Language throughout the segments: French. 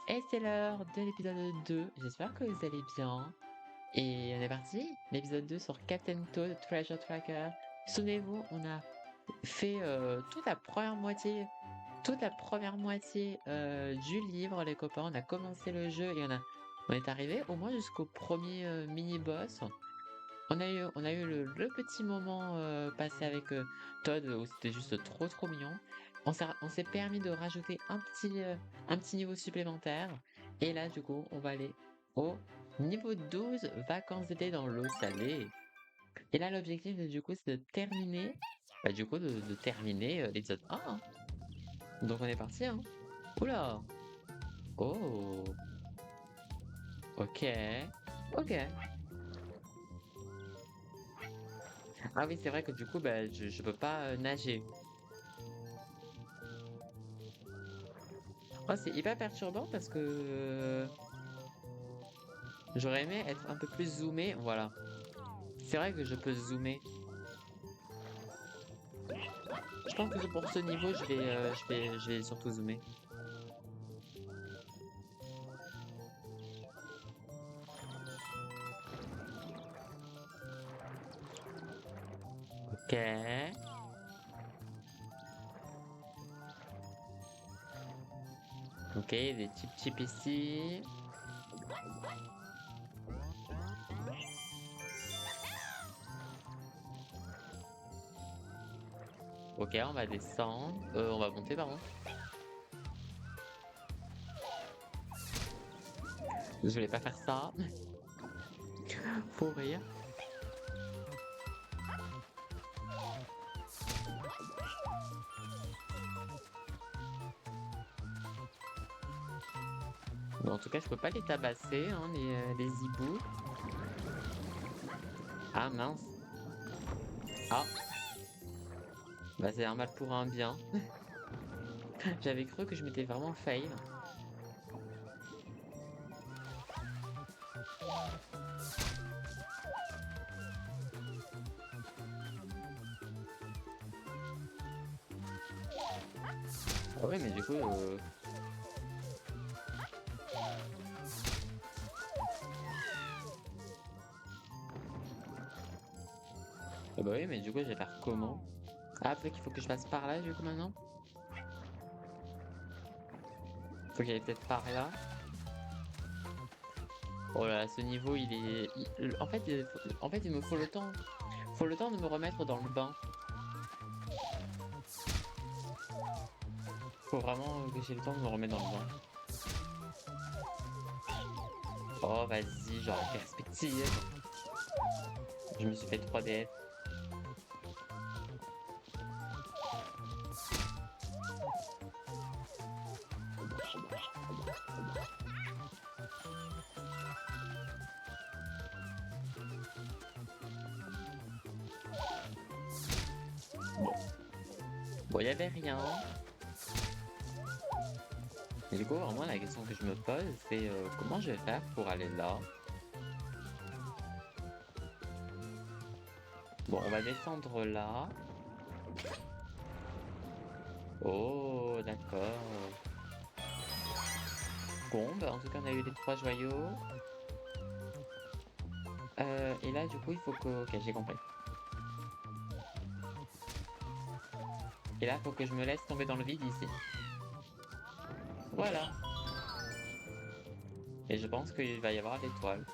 Et c'est l'heure de l'épisode 2. J'espère que vous allez bien. Et on est parti, l'épisode 2 sur Captain Toad Treasure Tracker. Souvenez-vous, on a fait toute la première moitié du livre, les copains. On a commencé le jeu et on est arrivé au moins jusqu'au premier mini-boss. On a eu le petit moment passé avec Todd où c'était juste trop mignon. On s'est permis de rajouter un petit niveau supplémentaire. Et là, du coup, on va aller au niveau 12, vacances d'été dans l'eau salée. Et là, l'objectif, du coup, c'est de terminer, de terminer l'épisode 1, hein. Donc on est parti, hein. Oula! Oh! Ok. Ok. Ah oui, c'est vrai que du coup, bah, je peux pas nager. Oh, c'est hyper perturbant parce que j'aurais aimé être un peu plus zoomé. Voilà. C'est vrai que je peux zoomer. Je pense que pour ce niveau, je vais surtout zoomer. Ok. Ok, des chips ici. Ok, on va descendre. On va monter, pardon. Je voulais pas faire ça. Faut rire. Bon, en tout cas, je peux pas les tabasser, hein, les hiboux. Ah mince. Ah, bah c'est un mal pour un bien. J'avais cru que je m'étais vraiment fail. Ah ouais, mais du coup, ah bah oui, mais du coup, je vais faire comment? Ah, peut-être qu'il faut que je passe par là, du coup, maintenant? Faut que j'aille peut-être par là. Oh là là, ce niveau, en fait, il me faut le temps. Faut le temps de me remettre dans le bain. Faut vraiment que j'ai le temps de me remettre dans le bain. Oh, vas-y, genre la perspective. Je me suis fait 3DS. Bon, bon, y avait rien. Et du coup, vraiment, la question que je me pose, c'est comment je vais faire pour aller là? Bon, on va descendre là. Oh, d'accord. Bon, bah, en tout cas, on a eu les 3 joyaux. Et là, du coup, il faut que... Ok, j'ai compris. Et là, il faut que je me laisse tomber dans le vide ici. Voilà. Et je pense qu'il va y avoir l'étoile.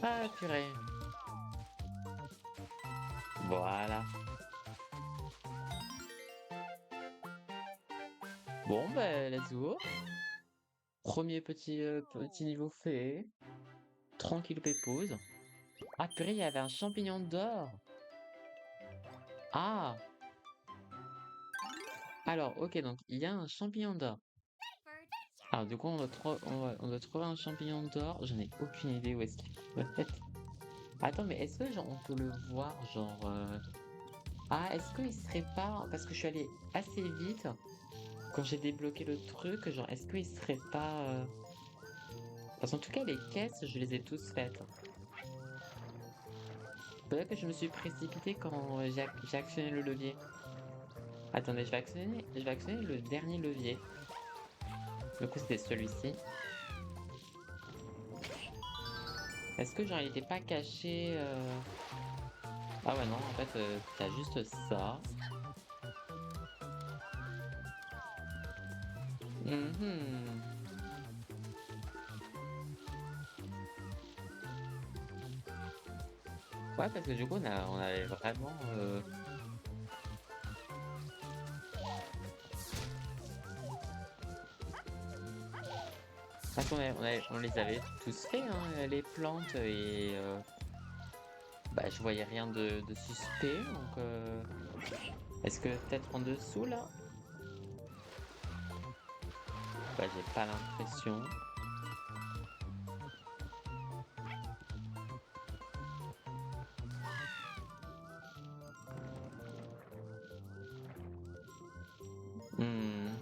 Ah, purée. Voilà. Bon, bah, let's go. Premier petit niveau fait. Tranquille pépouze. Ah, purée, il y avait un champignon d'or. Ah. Alors, ok, donc il y a un champignon d'or. Alors, du coup, on doit trouver un champignon d'or. Je n'ai aucune idée où est-ce qu'il peut être. Attends, mais est-ce que genre, on peut le voir, genre... Ah, est-ce qu'il serait pas... Parce que je suis allé assez vite quand j'ai débloqué le truc, genre, est-ce qu'il serait pas... Parce qu'en tout cas, les caisses, je les ai tous faites. Peut-être que je me suis précipité quand j'ai actionné le levier. Attendez, je vais actionner le dernier levier. Du coup, c'était celui-ci. Est-ce que genre il était pas caché Ah ouais non, en fait, t'as juste ça. Mhm. Ouais, parce que du coup, on avait vraiment... Parce on les avait tous fait, hein, les plantes, et bah, je voyais rien de suspect, donc... Est-ce que peut-être en dessous, là? Bah, j'ai pas l'impression. Hmm.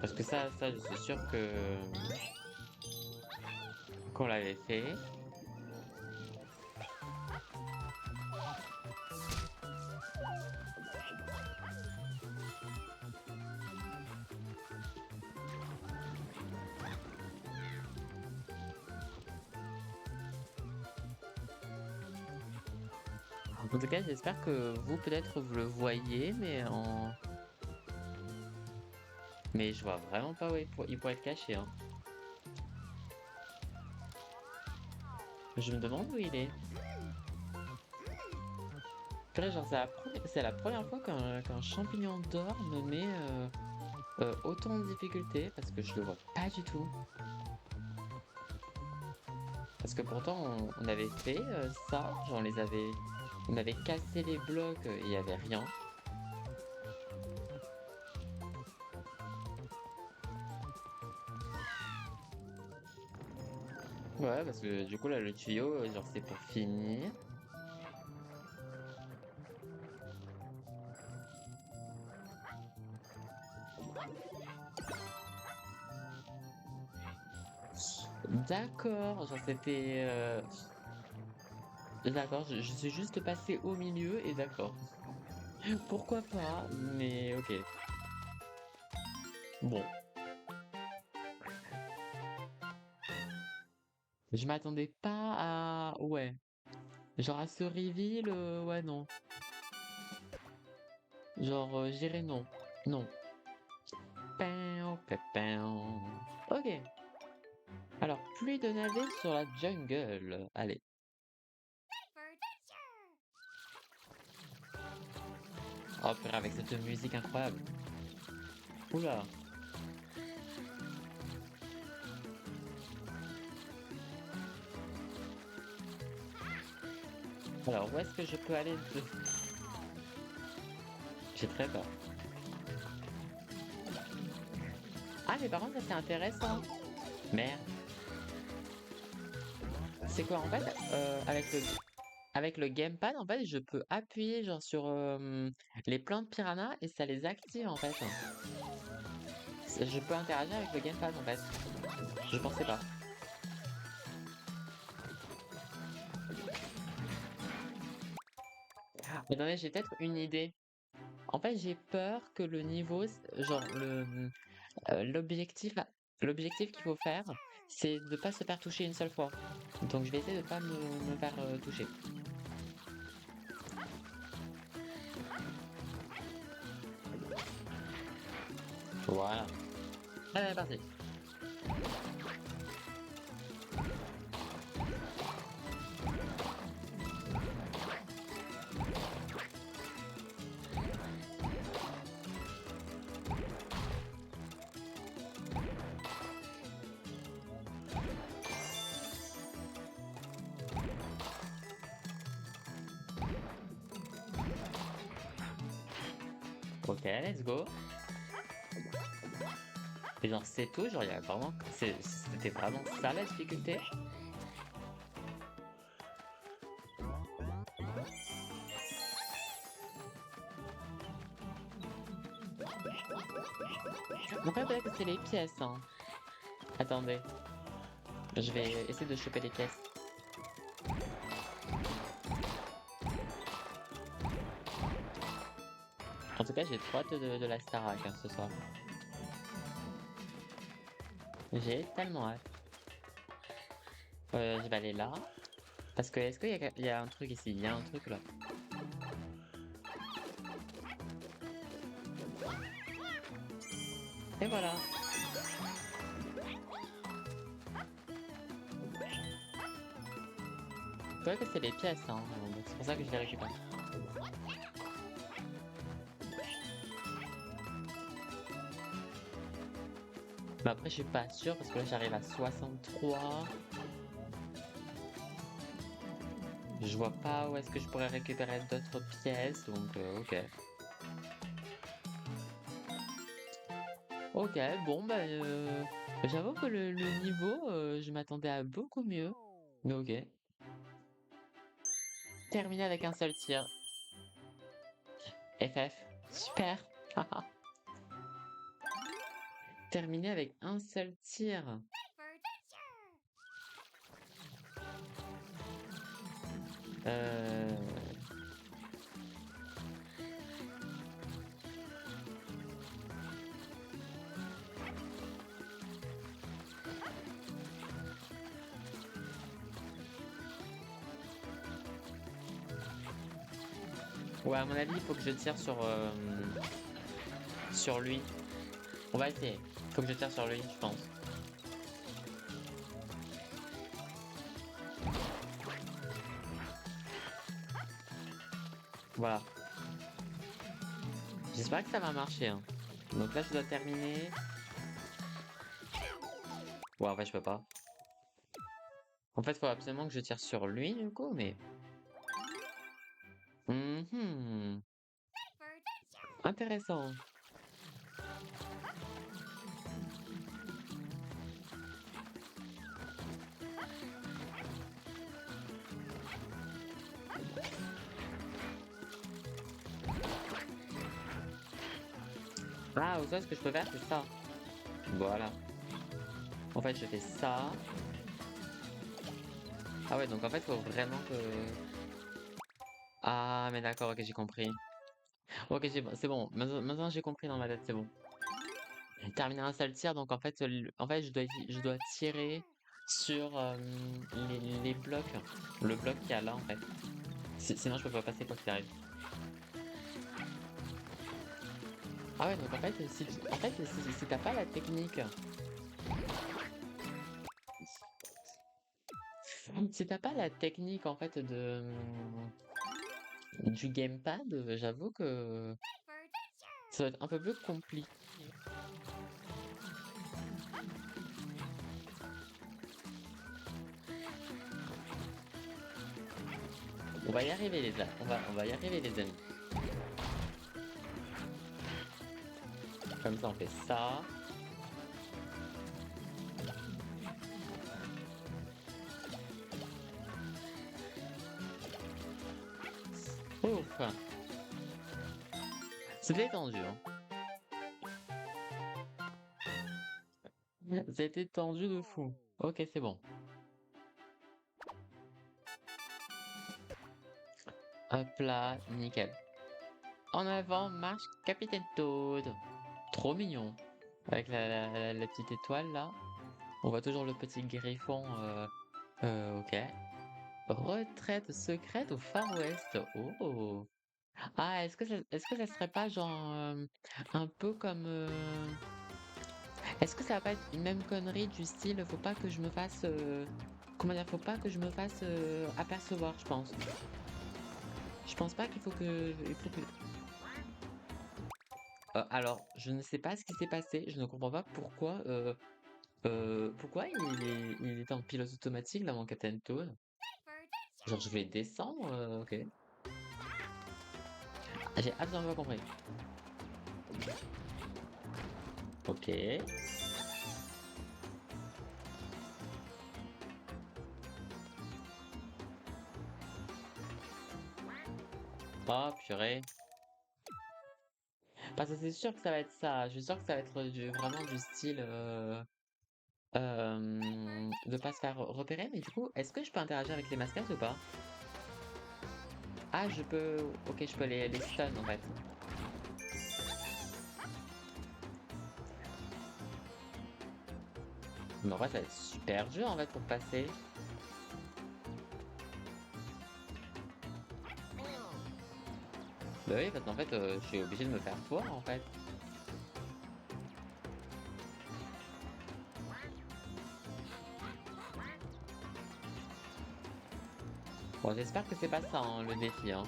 Parce que ça, je suis sûr que qu'on l'avait fait. En tout cas, j'espère que vous, peut-être, vous le voyez, mais je vois vraiment pas où il pourrait être caché, hein. Je me demande où il est. Là, genre, c'est la première fois qu'un champignon d'or me met autant de difficultés, parce que je le vois pas du tout. Parce que pourtant, on avait fait ça, genre, on avait cassé les blocs, et il y avait rien. Ouais, parce que du coup, là, le tuyau, genre, c'est pour finir. D'accord, genre, c'était... D'accord, je suis juste passé au milieu, et d'accord. Pourquoi pas, mais ok. Bon, je m'attendais pas à... Ouais. Genre à ce reveal, ouais, non. Genre, j'irais non. Non. Pin, pin. Ok. Alors, plus de navets sur la jungle. Allez. Oh, purée, avec cette musique incroyable. Oula. Alors, où est-ce que je peux aller J'ai très peur. Ah, mais par contre, ça c'est intéressant. Merde. C'est quoi, en fait, avec le gamepad, en fait, je peux appuyer genre sur les plantes piranha et ça les active, en fait. Je peux interagir avec le gamepad, en fait. Je pensais pas. Attendez, j'ai peut-être une idée. En fait, j'ai peur que le niveau, genre l'objectif, l'objectif qu'il faut faire, c'est de pas se faire toucher une seule fois. Donc je vais essayer de pas me faire toucher. Voilà. Allez, parti. Ok, let's go. Et genre c'est tout, genre il y a vraiment, c'était vraiment ça la difficulté. Donc là peut-être que c'est les pièces, hein. Attendez, je vais essayer de choper les pièces. En tout cas, j'ai trop hâte de la Starac hein, ce soir. J'ai tellement hâte. Je vais aller là. Parce que est-ce qu'il y a un truc ici? Il y a un truc là. Et voilà. C'est vrai que c'est les pièces, hein. Donc c'est pour ça que je les récupère. Mais après, je suis pas sûr parce que là, j'arrive à 63. Je vois pas où est-ce que je pourrais récupérer d'autres pièces, donc ok. Ok, bon, bah, j'avoue que le niveau, je m'attendais à beaucoup mieux. Mais ok. Terminé avec un seul tir. FF. Super. Terminé avec un seul tir. Euh... Ouais, à mon avis, il faut que je tire sur lui. On va essayer. Faut que je tire sur lui, je pense. Voilà. J'espère que ça va marcher, hein. Donc là, je dois terminer. Ouais, en fait, je peux pas. En fait, faut absolument que je tire sur lui, du coup, mais... Mhm. Intéressant. Ah, ou ça, ce que je peux faire, c'est ça. Voilà. En fait, je fais ça. Ah ouais, donc en fait, faut vraiment que... Ah, mais d'accord, ok, j'ai compris. Ok, c'est bon. Maintenant, j'ai compris dans ma tête, c'est bon. Terminer un seul tir, donc en fait, je dois tirer sur les blocs. Le bloc qu'il y a là, en fait. Sinon, je peux pas passer quoi qu'il arrive. Ah ouais, donc en fait, si t'as pas la technique, si t'as pas la technique en fait du gamepad, j'avoue que ça va être un peu plus compliqué. On va y arriver les gars, on va y arriver les amis. Comme ça on fait ça. Ouf. C'était tendu, hein. C'était tendu de fou. Ok, c'est bon. Hop là, nickel. En avant, marche Capitaine Toad. Trop mignon. Avec la petite étoile là. On voit toujours le petit griffon. Ok. Retraite secrète au Far West. Oh. Ah, est-ce que ça serait pas genre un peu comme est-ce que ça va pas être une même connerie du style faut pas que je me fasse comment dire faut pas que je me fasse apercevoir, je pense. Je pense pas qu'il faut que alors, je ne sais pas ce qui s'est passé, je ne comprends pas pourquoi pourquoi il est en pilote automatique là mon Captain Toad. Genre je vais descendre, OK. Ah, j'ai absolument pas compris. OK. Oh purée. Parce que c'est sûr que ça va être ça. Je suis sûr que ça va être vraiment du style de pas se faire repérer. Mais du coup, est-ce que je peux interagir avec les mascottes ou pas? Ah, je peux. Ok, je peux les stun en fait. Mais en vrai, ça va être super dur en fait pour passer. Bah oui, parce qu'en fait, je suis obligé de me faire voir en fait. Bon, j'espère que c'est pas ça hein, le défi. Hein.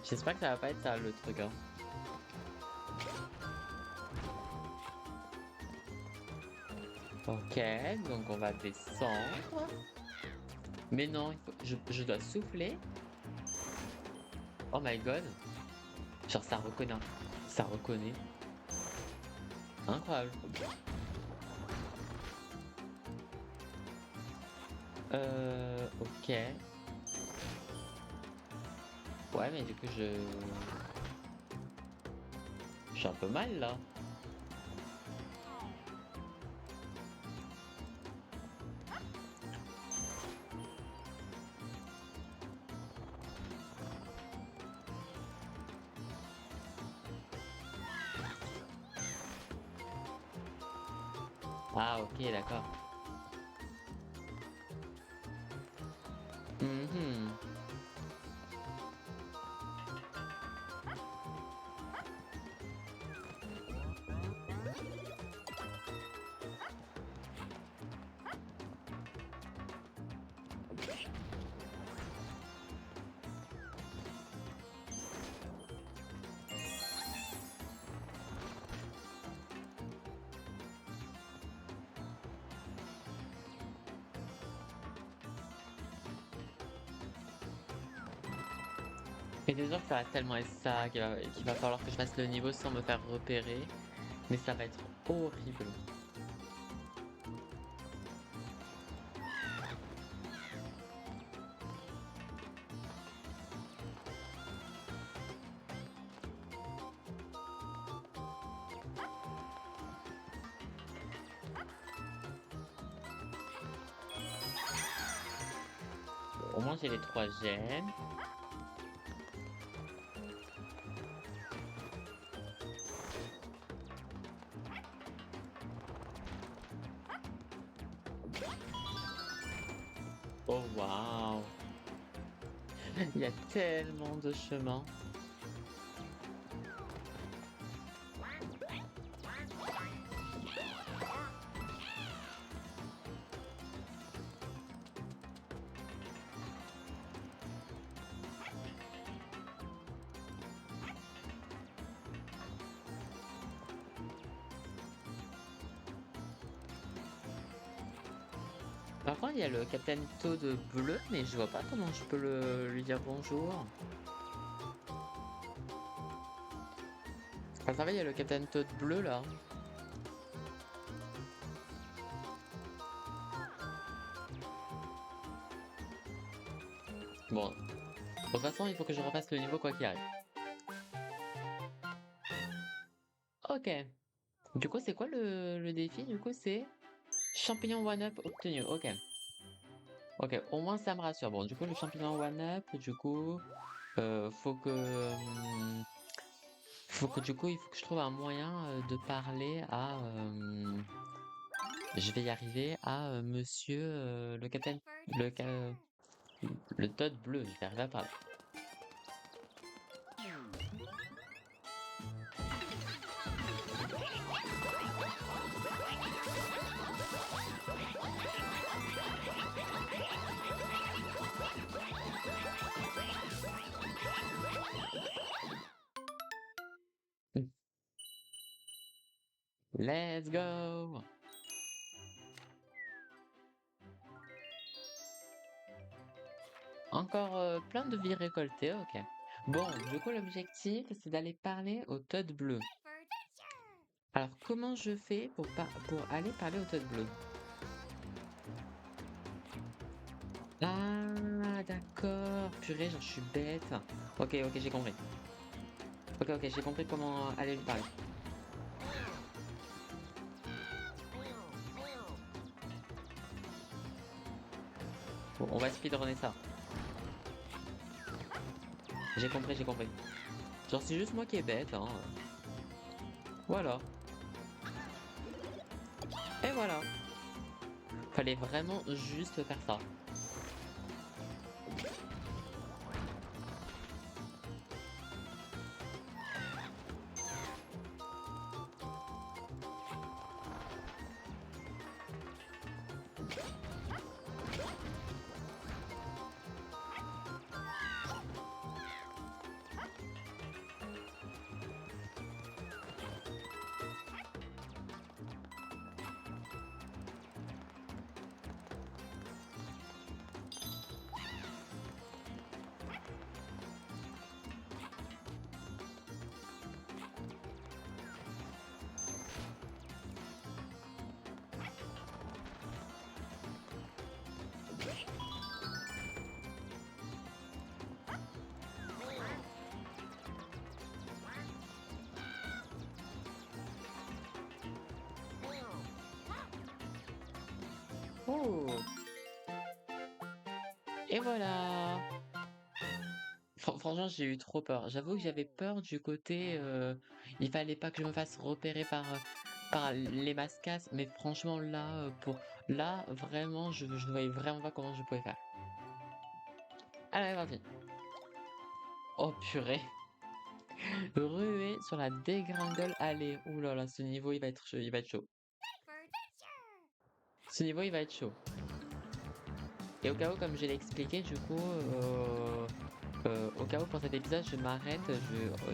J'espère que ça va pas être ça le truc. Hein. Ok, donc on va descendre. Mais non, je dois souffler. Oh my god. Genre ça reconnaît. Ça reconnaît. Incroyable. Ok. Ouais, mais du coup, je suis un peu mal là. Ah, ok, d'accord. Mhm. Mais déjà que ça va tellement être ça qu'il va falloir que je fasse le niveau sans me faire repérer. Mais ça va être horrible. Au moins j'ai les 3 gemmes. Oh waouh. Il y a tellement de chemins. Par contre, il y a le Captain Toad bleu, mais je vois pas comment je peux lui dire bonjour. Ah, ça va, il y a le Captain Toad bleu là. Bon, de toute façon, il faut que je refasse le niveau quoi qu'il arrive. Ok. Du coup, c'est quoi le défi? Du coup, c'est champignon one-up obtenu. Ok. Ok, au moins ça me rassure. Bon, du coup, le champignon one-up, du coup, faut que, du coup, il faut que je trouve un moyen de parler à, je vais y arriver à monsieur le capitaine, le, ca- le Todd bleu. Je vais arriver à parler. Let's go! Encore plein de vies récoltées, ok. Bon, du coup, l'objectif, c'est d'aller parler au Todd bleu. Alors, comment je fais pour aller parler au Todd bleu? Ah, d'accord. Purée, genre, je suis bête. Ok, ok, j'ai compris. Ok, ok, j'ai compris comment aller lui parler. On va speedrunner ça. J'ai compris, j'ai compris. Genre, c'est juste moi qui est bête, hein. Voilà. Et voilà. Fallait vraiment juste faire ça. Oh. Et voilà. Franchement, j'ai eu trop peur. J'avoue que j'avais peur du côté, il fallait pas que je me fasse repérer par les mascasses, mais franchement là, là vraiment, je voyais vraiment pas comment je pouvais faire. Allez, vas-y. Oh purée. Ruée sur la dégringole allée. Ouh là là, ce niveau il va être chaud, il va être chaud. Ce niveau il va être chaud. Et au cas où, comme je l'ai expliqué, du coup, au cas où pour cet épisode, je m'arrête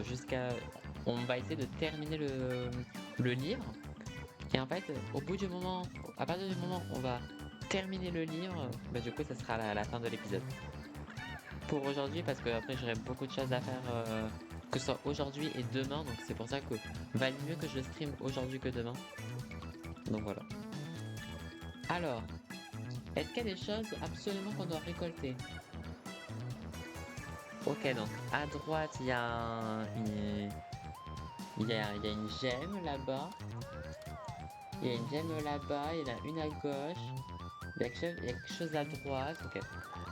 jusqu'à. On va essayer de terminer le livre. Et en fait, au bout du moment, à partir du moment où on va terminer le livre, bah, du coup, ça sera la fin de l'épisode. Pour aujourd'hui, parce que après j'aurai beaucoup de choses à faire, que ce soit aujourd'hui et demain, donc c'est pour ça que valait mieux que je le stream aujourd'hui que demain. Donc voilà. Alors, est-ce qu'il y a des choses absolument qu'on doit récolter? Ok, donc à droite, il y a une gemme là-bas. Il y a une gemme là-bas, il y en a une à gauche. Il y a quelque chose à droite. Ok.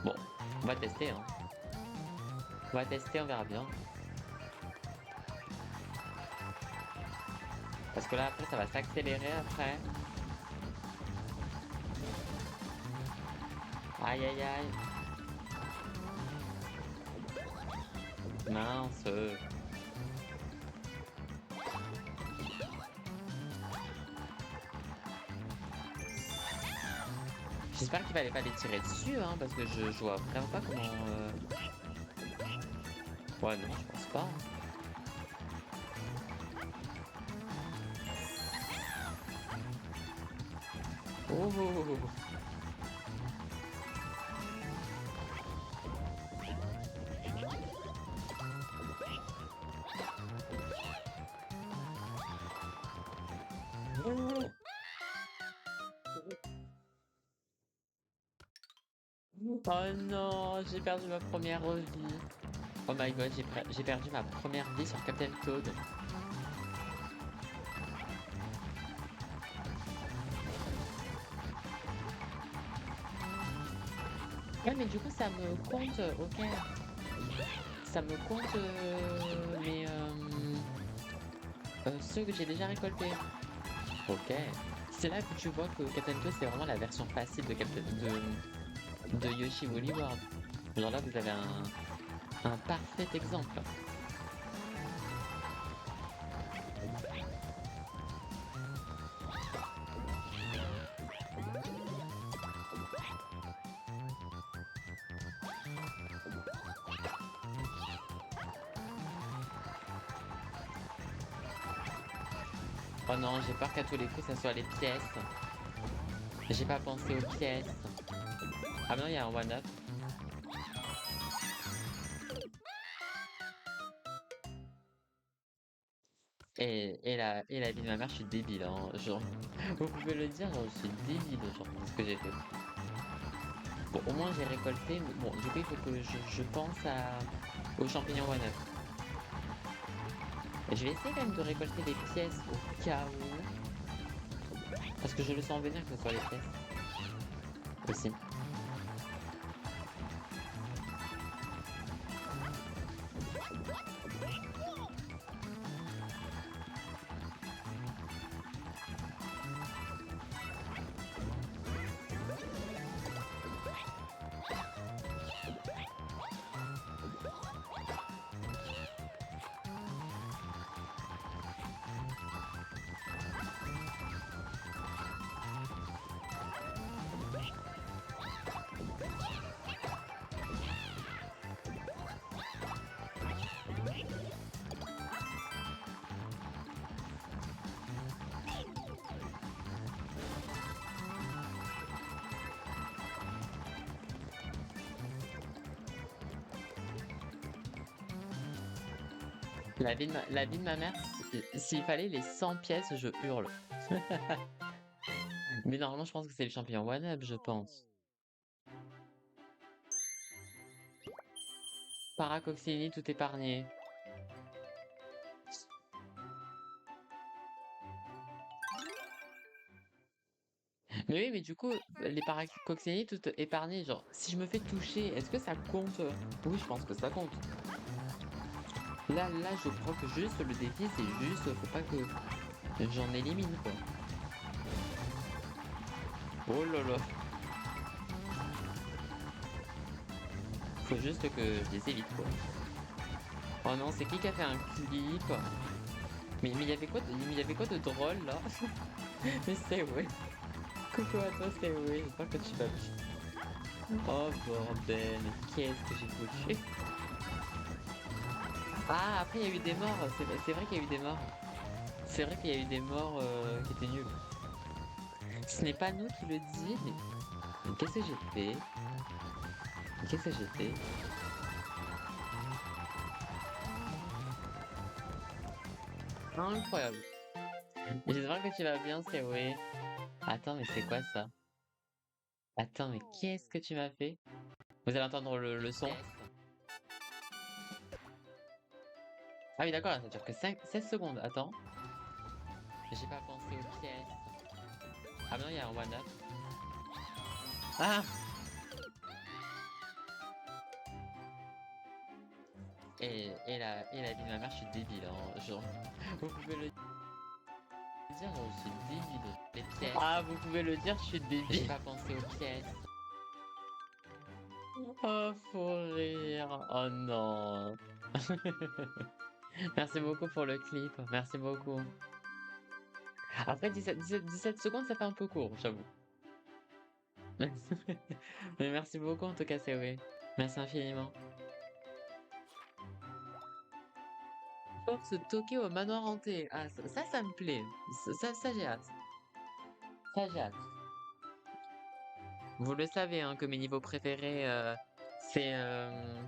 Bon, on va tester, hein. On va tester, on verra bien. Parce que là, après, ça va s'accélérer après. Aïe, aïe, aïe. Mince. J'espère qu'il fallait pas les tirer dessus, hein, parce que je vois vraiment pas comment... Ouais, non, je pense pas. Oh, oh, oh, oh. Oh non, j'ai perdu ma première vie. Oh my god, j'ai perdu ma première vie sur Captain Toad. Ouais, mais du coup, ça me compte, ok. Ça me compte ceux que j'ai déjà récoltés. Ok. C'est là que tu vois que Captain Toad, c'est vraiment la version facile de Yoshi Woolly World. Genre là, vous avez un parfait exemple. Oh non, j'ai peur qu'à tous les coups, ça soit les pièces. J'ai pas pensé aux pièces. Ah mais non, il y a un one-up. Et la vie de ma mère, je suis débile, hein. Genre, vous pouvez le dire, genre, je suis débile, genre, pour ce que j'ai fait. Bon, au moins j'ai récolté, mais bon, du coup, il faut que je pense aux champignons one-up. Je vais essayer quand même de récolter les pièces au cas où. Parce que je le sens venir que ce soit les pièces. Aussi. La vie de ma mère, s'il fallait les 100 pièces, je hurle. Mais normalement, je pense que c'est le champignon One-Up, je pense. Paracoccinelle, tout épargné. Mais oui, mais du coup, les paracoccinelles, tout épargné, genre, si je me fais toucher, est-ce que ça compte? Oui, je pense que ça compte. Là, je crois que juste le défi, c'est juste, faut pas que j'en élimine, quoi. Oh là là, faut juste que je les évite, quoi. Oh non, c'est qui a fait un clip? Mais il y avait quoi de drôle, là? Mais c'est ouais. Coucou à toi, c'est ouais. J'espère que tu vas bien. Oh bordel, qu'est-ce que j'ai foutu? Ah, après, il y a eu des morts. C'est vrai qu'il y a eu des morts. C'est vrai qu'il y a eu des morts qui étaient nuls. Ce n'est pas nous qui le dit, mais qu'est-ce que j'ai fait? Qu'est-ce que j'ai fait? Incroyable. J'espère que tu vas bien, c'est oui. Attends, mais c'est quoi ça? Attends, mais qu'est-ce que tu m'as fait? Vous allez entendre le son. Ah oui, d'accord, ça dure que 16 secondes. Attends. J'ai pas pensé aux pièces. Ah, mais non, il y a un one-up. Ah! Et la vie de ma mère, je suis débile, hein. Genre, vous pouvez le dire, je suis débile. Les pièces. Ah, vous pouvez le dire, je suis débile. J'ai pas pensé aux pièces. Oh, faut rire. Oh non. Merci beaucoup pour le clip. Merci beaucoup. Après 17 secondes, ça fait un peu court, j'avoue. Mais merci beaucoup en tout cas, c'est oui. Merci infiniment. Force toquée au manoir hanté. Ah, ça me plaît. Ça, j'ai hâte. Ça, j'ai hâte. Vous le savez, hein, que mes niveaux préférés, c'est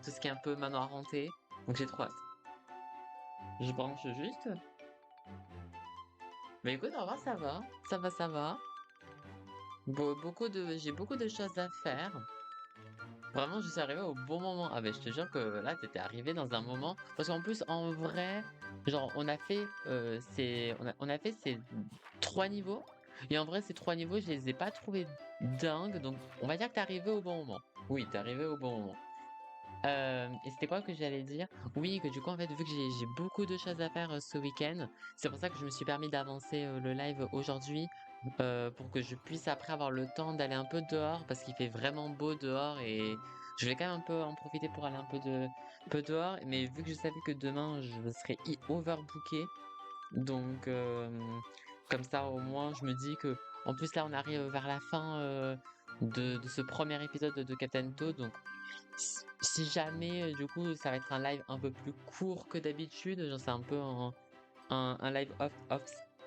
tout ce qui est un peu manoir hanté. Donc j'ai trop hâte. Je branche juste. Mais écoute, au revoir, ça va. Ça va, ça va. J'ai beaucoup de choses à faire. Vraiment, je suis arrivé au bon moment. Ah ben, je te jure que là, t'étais arrivé dans un moment. Parce qu'en plus, en vrai, genre, on a fait ces 3 niveaux. Et en vrai, ces 3 niveaux, je les ai pas trouvés dingues. Donc, on va dire que t'es arrivé au bon moment. Oui, t'es arrivé au bon moment. Et c'était quoi que j'allais dire? Oui, que du coup, en fait, vu que j'ai beaucoup de choses à faire ce week-end, c'est pour ça que je me suis permis d'avancer le live aujourd'hui, pour que je puisse après avoir le temps d'aller un peu dehors, parce qu'il fait vraiment beau dehors et je vais quand même un peu en profiter pour aller peu dehors. Mais vu que je savais que demain, je serais overbooké, donc comme ça, au moins, je me dis que, en plus, là, on arrive vers la fin de ce premier épisode de Captain Toad, donc si jamais, du coup, ça va être un live un peu plus court que d'habitude, genre c'est un peu un live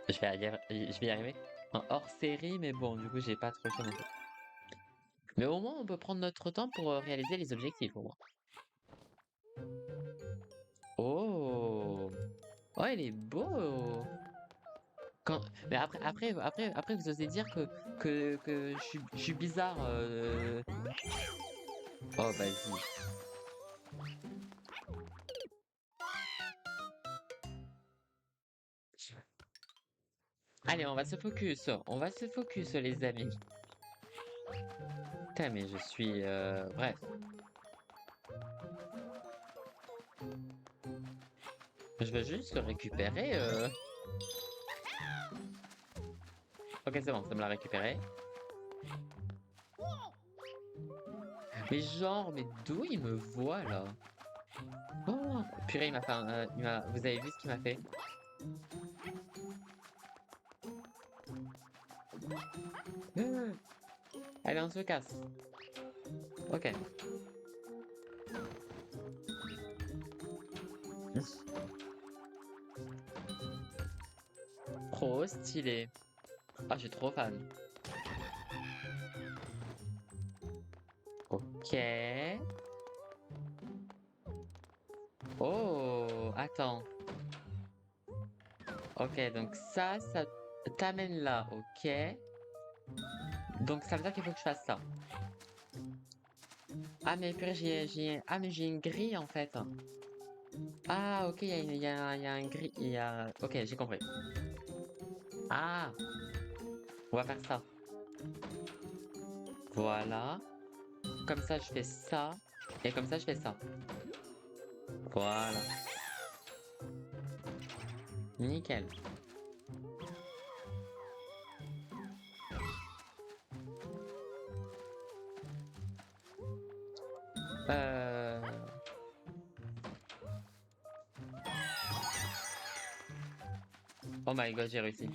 je vais y arriver, un hors série, mais bon, du coup, j'ai pas trop le choix non plus. Mais au moins, on peut prendre notre temps pour réaliser les objectifs, au moins. Oh! Oh, il est beau! Quand... Mais après, vous osez dire que je suis bizarre. Oh, vas-y. Allez, on va se focus. On va se focus, les amis. Putain, mais je suis... Bref. Je veux juste le récupérer. Ok, c'est bon, ça me l'a récupéré. Mais genre, mais d'où il me voit, là? Oh, purée, il m'a fait Vous avez vu ce qu'il m'a fait? Euh, Allez, on se casse. Ok. Trop stylé. Ah, je suis trop fan. Ok. Oh, attends. Ok, donc ça t'amène là, ok. Donc ça veut dire qu'il faut que je fasse ça. Ah mais purée, ah mais j'ai une grille en fait. Ah ok, il y a un gris, Ok, j'ai compris. Ah, on va faire ça. Voilà. Comme ça, je fais ça. Et comme ça, je fais ça. Voilà. Nickel. Euh... Oh my god, j'ai réussi.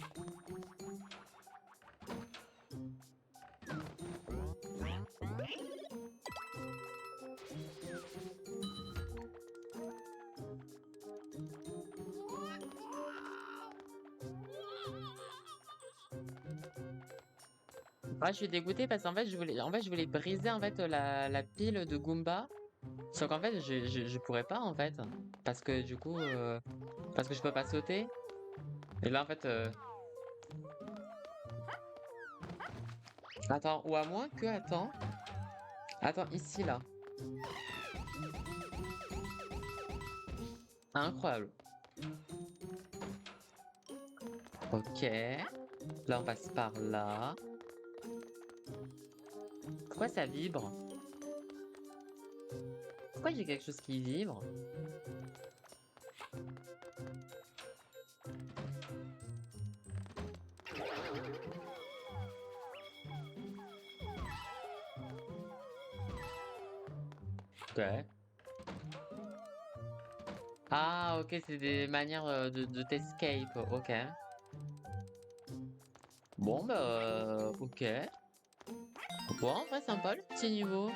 Ah, je suis dégoûtée parce qu'en fait, je voulais briser en fait la pile de Goomba. Sauf qu'en fait, je pourrais pas en fait. Parce que du coup, parce que je peux pas sauter. Et là, en fait, attends, ou à moins que, attends, ici, là. Incroyable. Ok. Là, on passe par là. Pourquoi ça vibre? Pourquoi j'ai quelque chose qui vibre? Ok. Ah, ok, c'est des manières de t'escape. Ok. Bon, bah, ok. Bon, en vrai, sympa le petit niveau.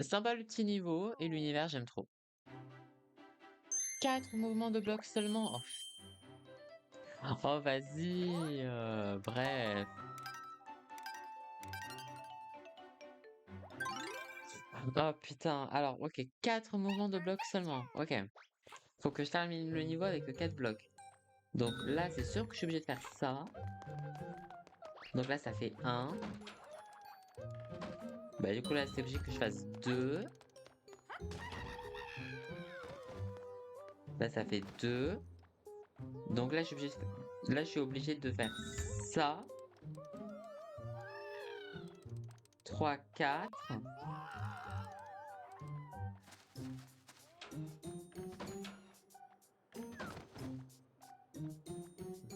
Sympa le petit niveau et l'univers, j'aime trop. 4 mouvements de bloc seulement. Oh, oh, vas-y. Bref. Oh putain. Alors, ok, 4 mouvements de bloc seulement. Ok. Faut que je termine le niveau avec 4 blocs. Donc là, c'est sûr que je suis obligé de faire ça. Donc là, ça fait 1. Bah, du coup, là, c'est obligé que je fasse 2. Là, ça fait 2. Donc là, là, je suis obligé de faire ça. 3, 4.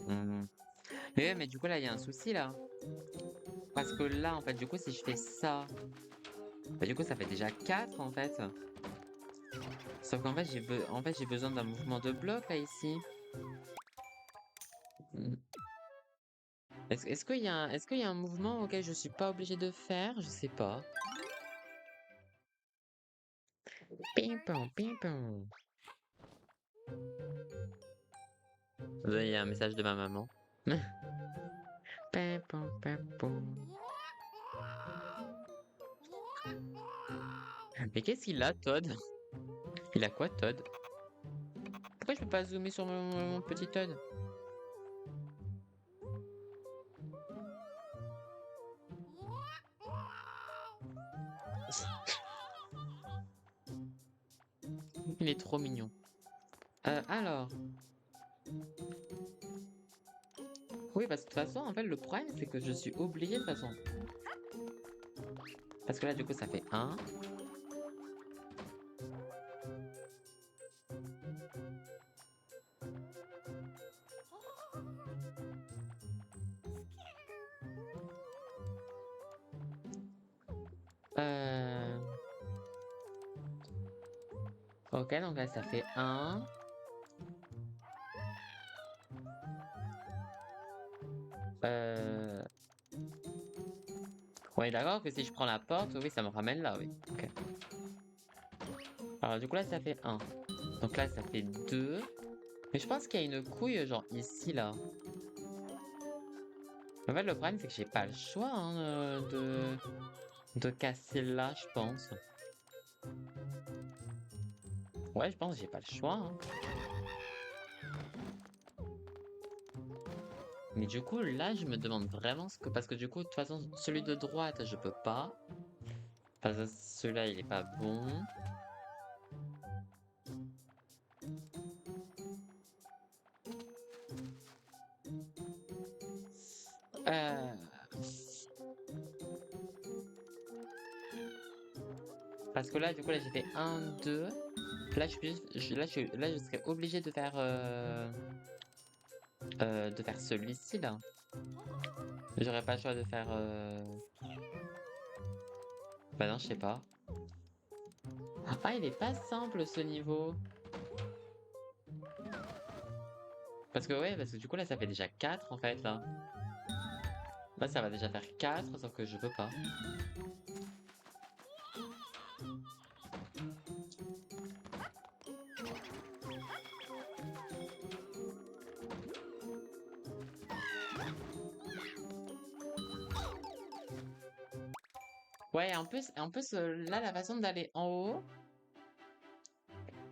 Hmm. Mais ouais, mais du coup, là, il y a un souci, là. Parce que là, en fait, du coup, si je fais ça, bah, du coup, ça fait déjà 4 en fait. Sauf qu'en fait, en fait, j'ai besoin d'un mouvement de bloc, là, ici. Hmm. Est-ce qu'il y a est-ce qu'il y a un mouvement auquel je suis pas obligé de faire? Je sais pas. Ping-pong, ping-pong. Là, il y a un message de ma maman. Ping-pong, ping-pong. Mais qu'est-ce qu'il a, Todd? Il a quoi, Todd? Pourquoi je peux pas zoomer sur mon petit Todd? Il est trop mignon. Alors. Oui, parce que de toute façon, en fait, le problème, c'est que je suis obligé de toute façon. Parce que là, du coup, ça fait 1. Euh... Ok, donc là, ça fait 1. Euh... Ouais, d'accord que si je prends la porte, oui, ça me ramène là, oui. Ok. Alors, du coup, là, ça fait 1. Donc là, ça fait 2. Mais je pense qu'il y a une couille, genre ici, là. En fait, le problème, c'est que j'ai pas le choix hein, de casser là, je pense. Ouais, je pense que j'ai pas le choix. Hein. Mais du coup, là, je me demande vraiment ce que... Parce que du coup, de toute façon, celui de droite, je peux pas. Parce que celui-là, il est pas bon. Euh... Parce que là, du coup, là, j'ai fait 1, 2. Là, là, je serais obligé de faire celui-ci, là. J'aurais pas le choix de faire... Bah non, je sais pas. Ah, il est pas simple, ce niveau. Parce que, ouais, parce que du coup, là, ça fait déjà 4, en fait, là. Là, ça va déjà faire 4, sauf que je peux pas. Ouais, en plus là, la façon d'aller en haut...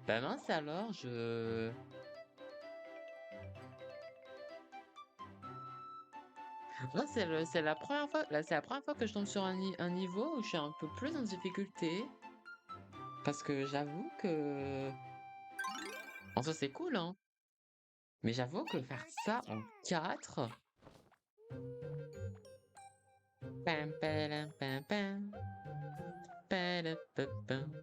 Bah mince, alors, je... Moi, c'est la première fois, là, c'est la première fois que je tombe sur un niveau où je suis un peu plus en difficulté. Parce que j'avoue que... En soi, c'est cool, hein. Mais j'avoue que faire ça en 4... Pam, padam, pam, pam, padam, pam, pam.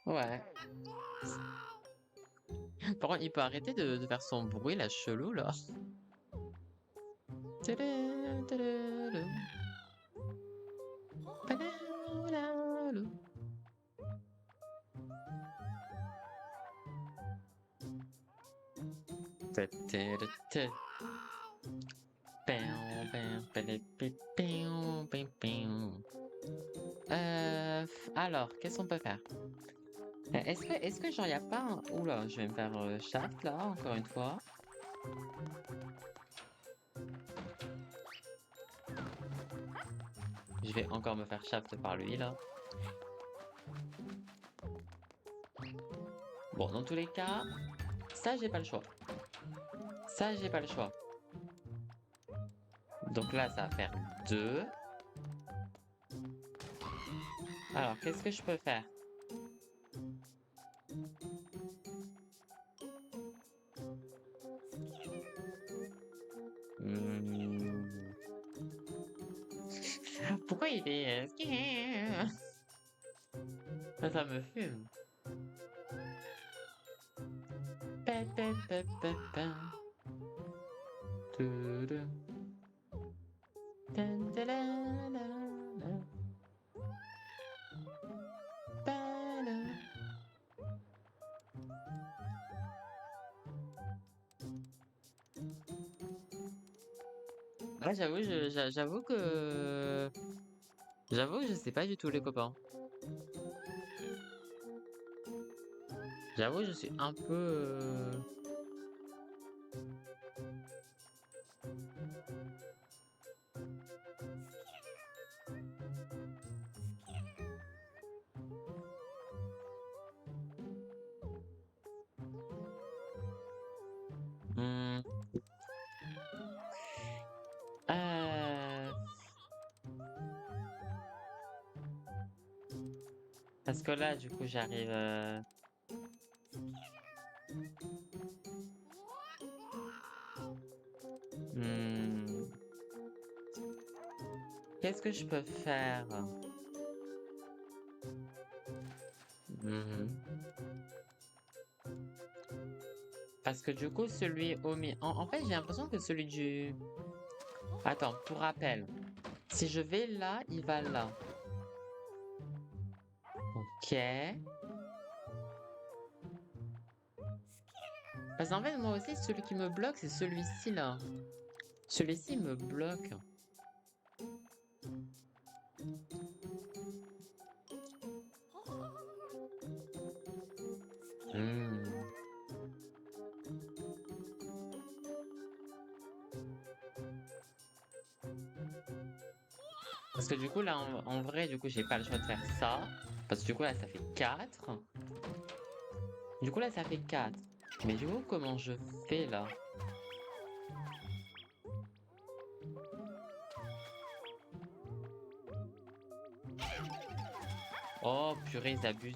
Ouais. Par contre, il peut arrêter de faire son bruit, là, chelou, là. Tadam, tadam, padam, tadam. Alors, qu'est-ce qu'on peut faire? Est-ce que genre y a pas un... Oula, je vais me faire shaft là, encore une fois. Je vais encore me faire shaft par lui là. Bon, dans tous les cas, ça j'ai pas le choix. Ça j'ai pas le choix. Donc là, ça va faire 2. Alors, qu'est-ce que je peux faire? Hmm. Pourquoi il est... Ça me fume. Pa, pa, pa, pa, pa. Tudum. Tan, tadadada. Pada. Ouais, j'avoue que je sais pas du tout les copains. J'avoue, je suis un peu... hmm, euh, Parce que là, du coup, j'arrive... hmm, Qu'est-ce que je peux faire? Mhm. Parce que du coup, celui au milieu... En fait, j'ai l'impression que celui du... Attends, pour rappel. Si je vais là, il va là. Ok. Parce qu'en fait, moi aussi, celui qui me bloque, c'est celui-ci là. Celui-ci me bloque. Hmm. Parce que du coup, là, en vrai, du coup, j'ai pas le choix de faire ça. Parce que du coup, là, ça fait 4. Du coup, là, ça fait 4. Mais du coup, comment je fais là? Oh purée, ils abusent.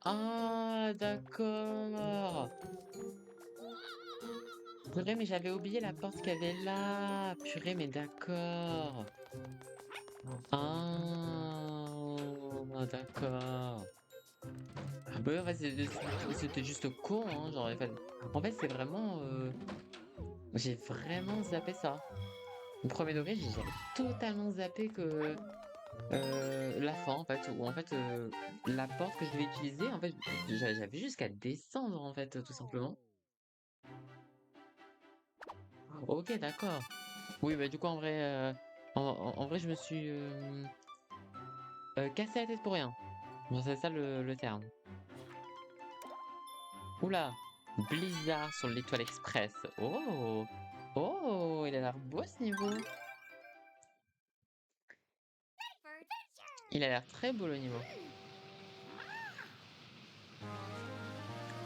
Ah d'accord! Purée, mais j'avais oublié la porte qu'il y avait là. Purée, mais d'accord. Ah d'accord. Ouais, en fait, c'était juste con, hein, genre, en fait, c'est vraiment, j'ai vraiment zappé ça. Au premier degré, j'avais totalement zappé que, la fin, en fait, ou en fait, la porte que je devais utiliser, en fait, j'avais jusqu'à descendre, en fait, tout simplement. OK, d'accord. Oui, bah, du coup, en vrai, en vrai, je me suis, cassé la tête pour rien. Bon, c'est ça le terme. Ouh là! Blizzard sur l'Étoile Express. Oh! Oh! Il a l'air beau ce niveau. Il a l'air très beau le niveau.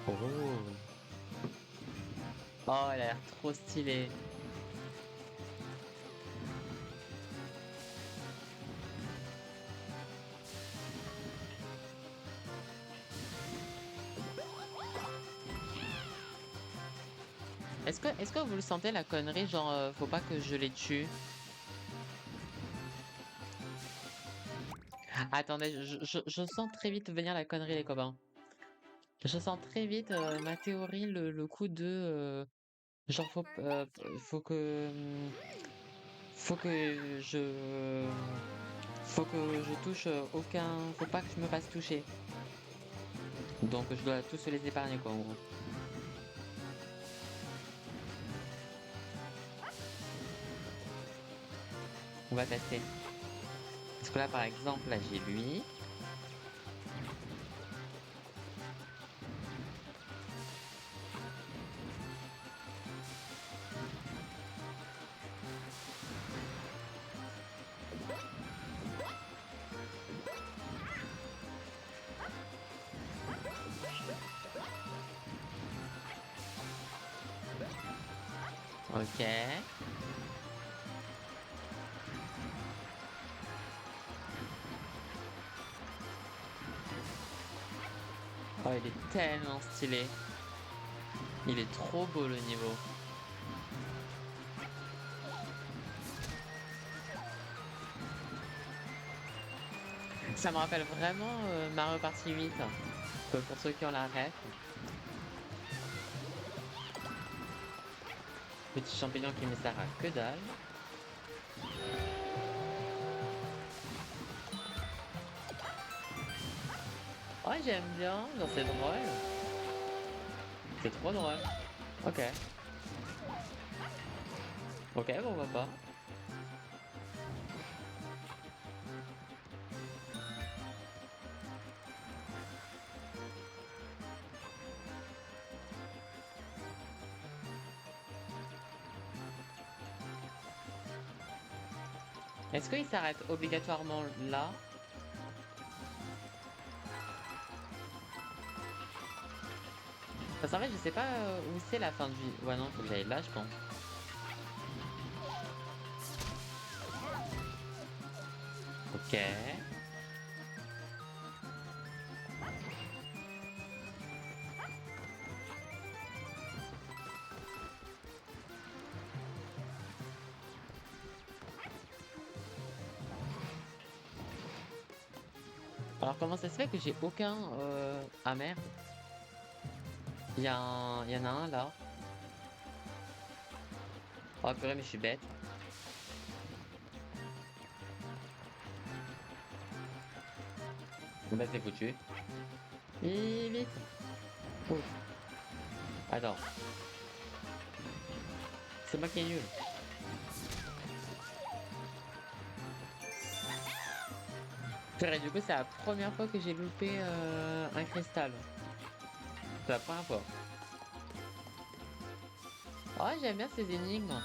Oh! Oh, il a l'air trop stylé. Est-ce que vous le sentez la connerie, genre, faut pas que je les tue? Attendez, je sens très vite venir la connerie les copains. Je sens très vite, ma théorie, le coup de, genre faut que, faut que je, faut que je touche, aucun faut pas que je me fasse toucher. Donc je dois tous se les épargner quoi, en gros. On va tester. Parce que là, par exemple, là, j'ai lui. OK. Oh, il est tellement stylé. Il est trop beau le niveau. Ça me rappelle vraiment Mario Party 8. Pour ceux qui ont la ref. Petit champignon qui me sert à que dalle. Oh, j'aime bien. Genre, c'est drôle. C'est trop drôle. OK. OK, pourquoi pas. Est-ce qu'il s'arrête obligatoirement là? Parce qu'en fait, je sais pas où c'est la fin du... Ouais, non, faut que j'aille là, je pense. OK. Alors, comment ça se fait que j'ai aucun... Ah merde. Il y en a un là. Oh purée, mais je suis bête. Bon bah c'est foutu. Vite. Oh. Attends, c'est moi qui est nul. Purée, du coup, c'est la première fois que j'ai loupé un cristal. C'est la première fois. Oh, j'aime bien ces énigmes.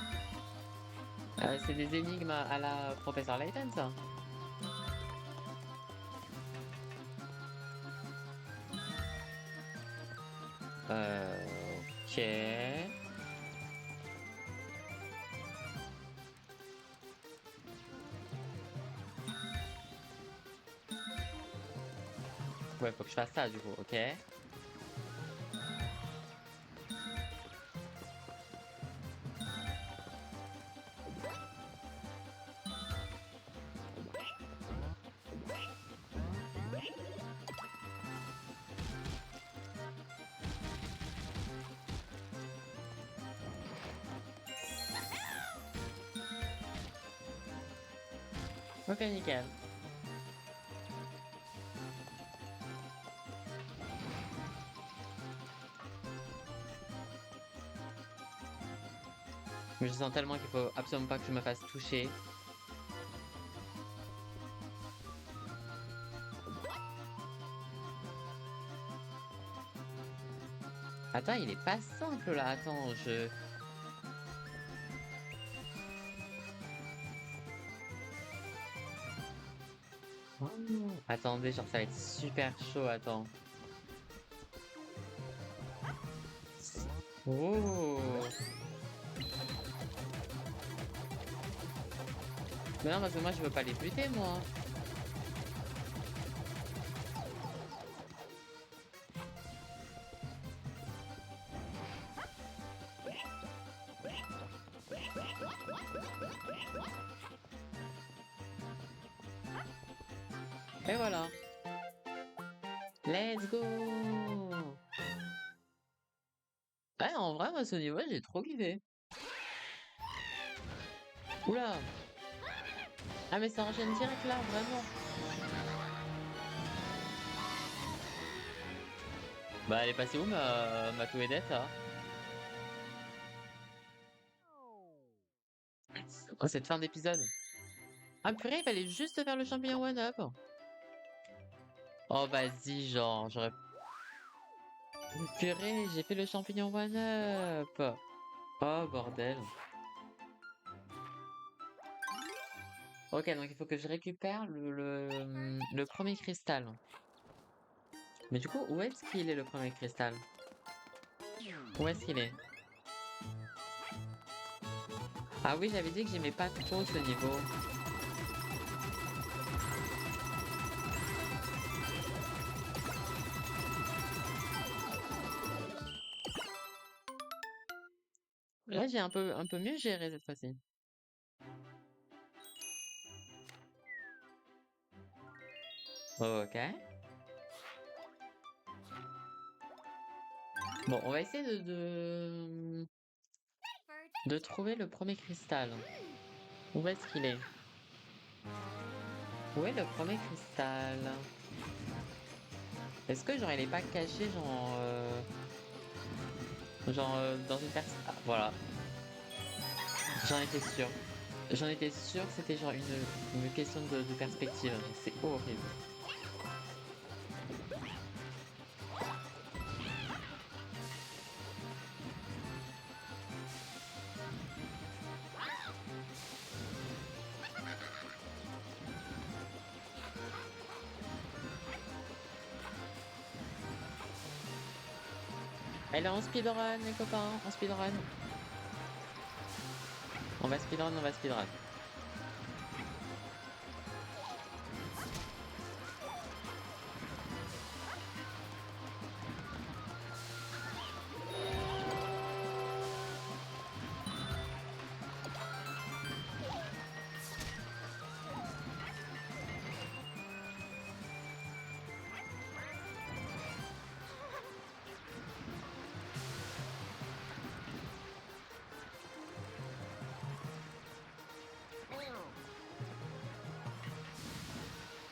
C'est des énigmes à la professeur Layton, ça. Ok. Ouais, faut que je fasse ça du coup, ok. Ok, nickel. Mais je sens tellement qu'il faut absolument pas que je me fasse toucher. Attends, il est pas simple là, attends, je... Oh, attendez, genre ça va être super chaud, attends. Oh! Mais non, parce que moi je veux pas les buter, moi. Et voilà. Let's go! Ouais, en vrai, moi, ce niveau, j'ai trop kiffé. Oula! Ah, mais ça enchaîne direct là, vraiment. Bah, elle est passée où ma Touedette, là? Oh, cette fin d'épisode. Ah, purée, il fallait juste faire le champignon one-up. Oh, vas-y, genre, j'aurais... Purée, j'ai fait le champignon one-up. Oh, bordel. Ok, donc il faut que je récupère le premier cristal. Mais du coup, où est-ce qu'il est le premier cristal? Où est-ce qu'il est? Ah oui, j'avais dit que j'aimais pas trop ce niveau. Là, j'ai un peu mieux géré cette fois-ci. Ok. Bon, on va essayer de trouver le premier cristal. Où est-ce qu'il est? Où est le premier cristal? Est-ce que genre il est pas caché dans une personne? Ah, voilà, j'en étais sûr. J'en étais sûr que c'était genre une question de perspective. C'est horrible. Allez, on speedrun les copains, on speedrun. On va speedrun, on va speedrun.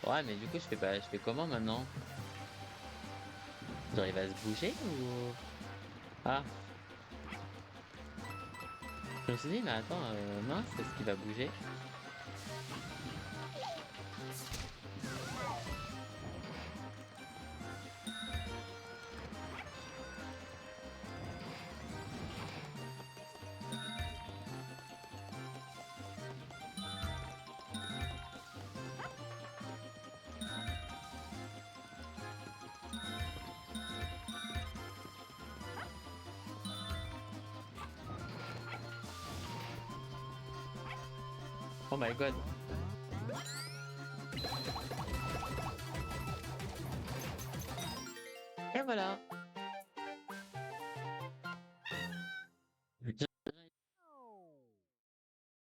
Ouais, mais du coup, je fais comment maintenant? Genre, il va se bouger ou... Ah, je me suis dit, mais attends, mince, est-ce qu'il va bouger? Oh my god. Et voilà.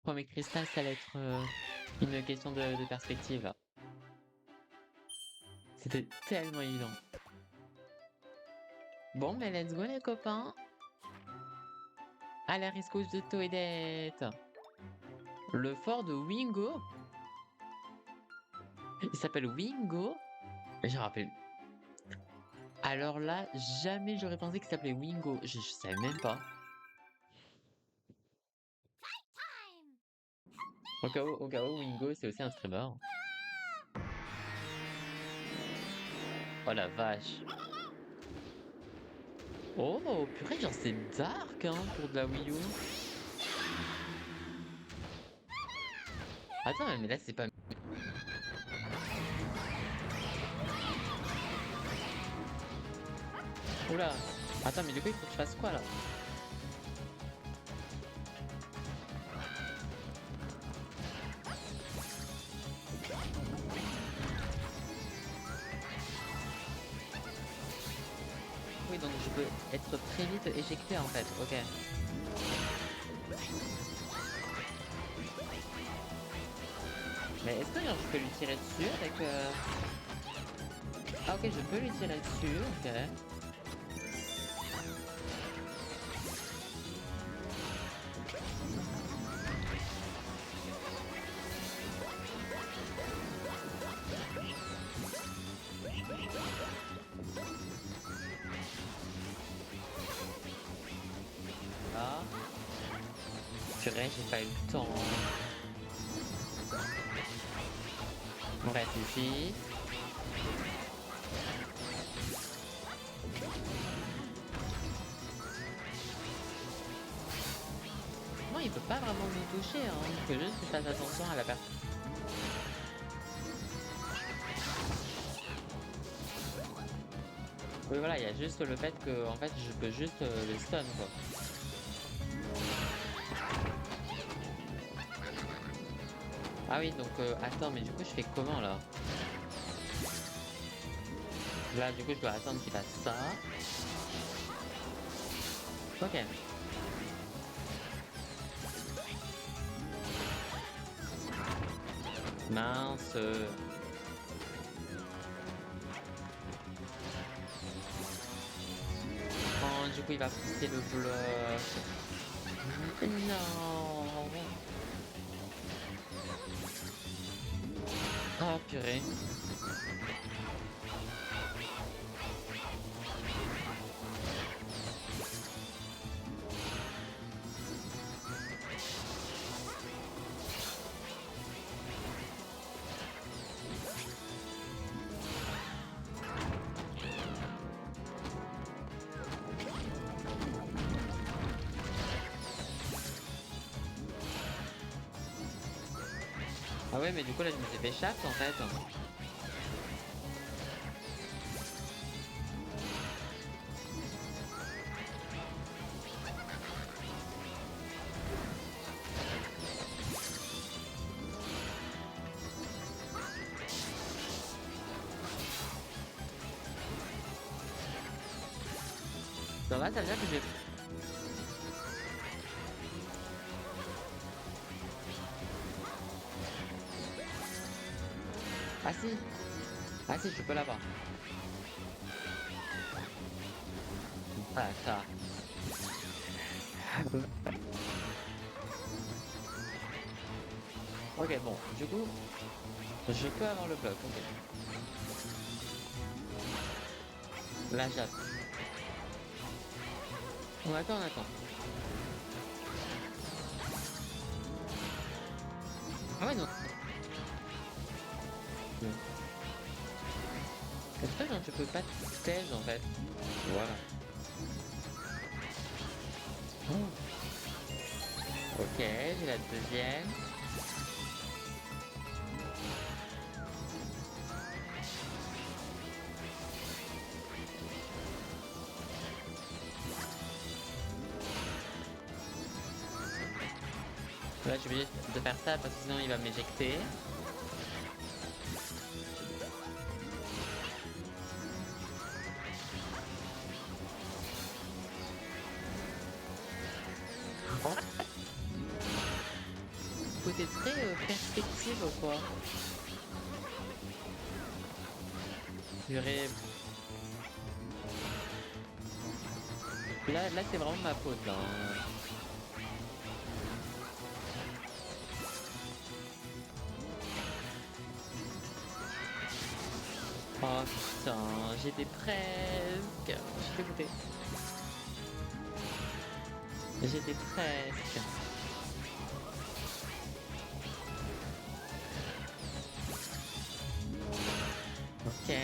Premier cristal, ça allait être une question de perspective là. C'était tellement évident. Bon, mais let's go les copains. À la rescousse de Toadette. Le fort de Wingo. Il s'appelle Wingo. Je rappelle. Alors là, jamais j'aurais pensé qu'il s'appelait Wingo. Je savais même pas. Au cas où, Wingo, c'est aussi un streamer. Oh la vache. Oh, purée, genre c'est dark, hein, pour de la Wii U. Attends, mais là, c'est pas... Oula. Attends, mais du coup, il faut que je fasse quoi, là? Oui, donc je peux être très vite éjecté, en fait. Ok. Mais est-ce que genre, je peux lui tirer dessus avec... Ah ok, je peux lui tirer dessus, ok. Là. Purée, j'ai pas eu le temps. On reste ici. Moi, il peut pas vraiment nous toucher, hein. Il faut juste que je fasse attention à la personne. Oui, voilà, il y a juste le fait que, en fait, je peux juste le stun, quoi. Ah oui, donc, attends, mais du coup, je fais comment, là? Là, du coup, je dois attendre qu'il fasse ça. Ok. Mince. Oh, du coup, il va pousser le bloc. Non. Oh, purée. Ah ouais, mais du coup, là, je me suis fait chatte, en fait. Ça va, ça veut dire que j'ai... Ah si. Ah si, je peux l'avoir. Ah, ça. Ok, bon, du coup, je peux avoir le bloc, ok. Là, j'attends. On attend, on attend. Ah ouais, non. Est-ce que genre, je peux pas taise, en fait? Voilà. Oh. Ok, j'ai la deuxième. Là, je suis obligé de faire ça parce que sinon il va m'éjecter. En vrai, côté très perspective, quoi. Purée. Là c'est vraiment ma faute, là, hein. Oh putain, j'étais presque. Je suis dégoûté. J'étais presque. Ok.